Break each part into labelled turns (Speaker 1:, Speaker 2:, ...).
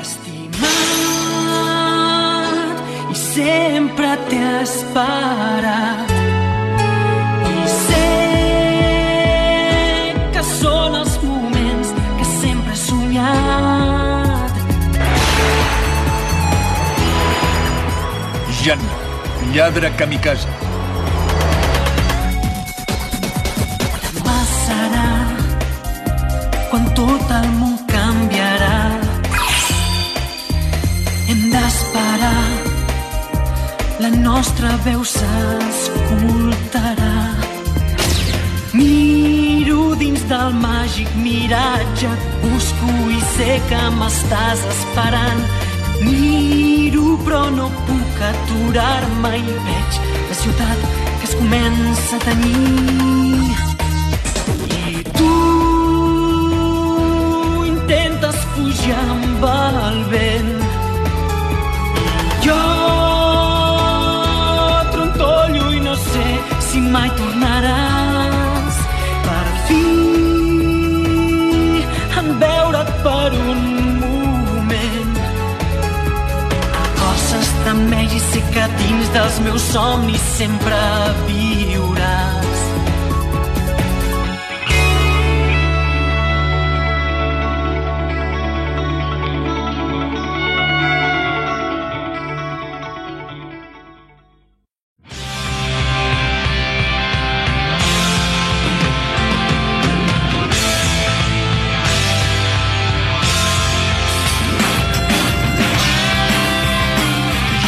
Speaker 1: estimat i sempre t'he esperat. I sé que són els moments que sempre he somiat.
Speaker 2: Jan, lladre kamikaze.
Speaker 1: Demà serà quan tot el món canviarà. Hem d'esperar, la nostra veu s'escoltarà. Miro dins del màgic miratge, busco i sé que m'estàs esperant. Miro però no puc aturar-me i veig la ciutat que es comença a tenir. I tu intentes fugir amb el vent. Jo trontollo i no sé si mai tornaràs. Per fi en veure't per un moment. El cor s'estremeix i sé que dins dels meus somnis sempre viuràs.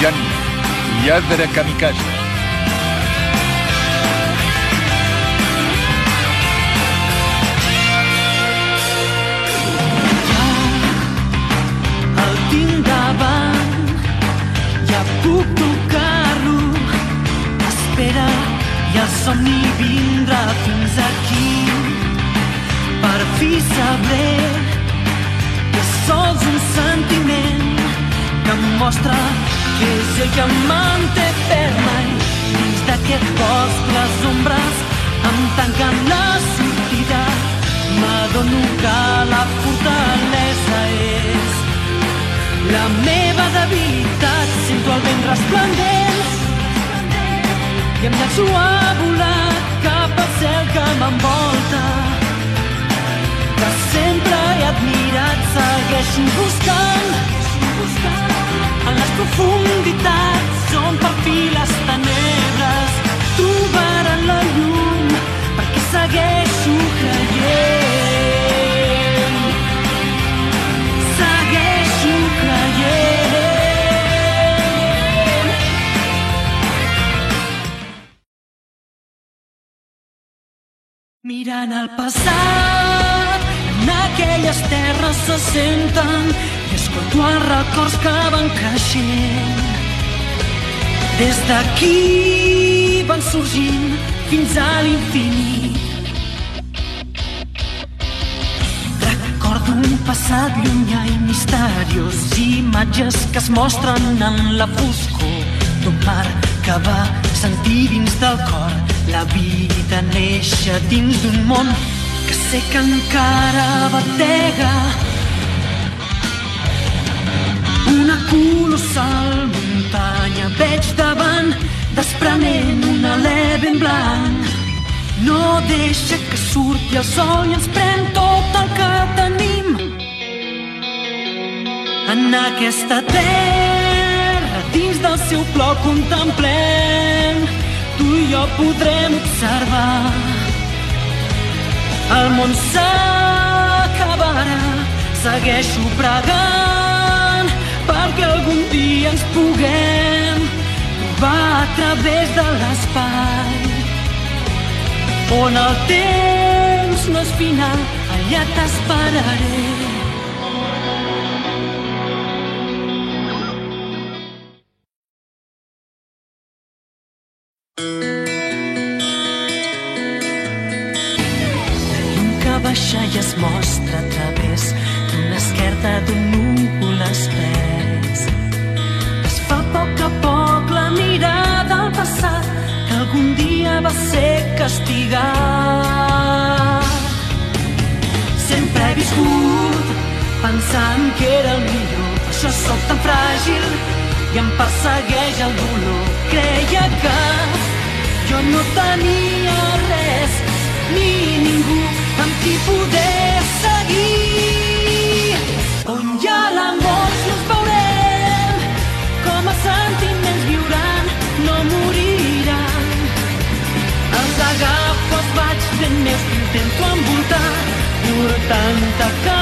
Speaker 2: Jan, lladre kamikaze.
Speaker 1: El tinc davant, ja puc tocar-lo. Espera, i el somni vindrà fins aquí. Per fi sabré que és sols un sentiment que em mostra que és el que em manté ferma. I dins d'aquest bosc les ombres em tanquen la sortida. M'adono que la fortalesa és la meva debilitat. Sento el vent resplendent i em llanço a volar cap al cel que m'envolta, que sempre he admirat. Segueixo buscant en les profunditats on per fi les tenebres trobaran la llum, perquè segueixo creient. Segueixo creient. Mirant el passat, en aquelles terres se senten i escolto els records que van creixent. Des d'aquí van sorgint fins a l'infinit. Recordo un passat llunyà i misteriós, imatges que es mostren en la foscor d'un mar que va sentir dins del cor la vida néixer dins d'un món que sé que encara batega. Una colossal muntanya veig davant, desprenent un alè ben blanc. No deixa que surti el sol i ens pren tot el que tenim. En aquesta terra, dins del seu plor contemplem, tu i jo podrem observar. El món s'acabarà, segueixo pregant perquè algun dia ens puguem trobar a través de l'espai, on el temps no és final, allà t'esperaré. La llum que baixa i es mostra a través d'una esquerda d'un núvol espès. Es fa a poc la mirada al passat que algun dia va ser castigat. Sempre he viscut pensant que era el millor, jo sóc tan fràgil i em persegueix el dolor. Creia que jo no tenia res ni ningú amb qui poder seguir. On hi ha l'amor no ens veurem, com els sentiments viuran, no moriran. Els agafo, els vaig fent meus, intento envoltar, portant-te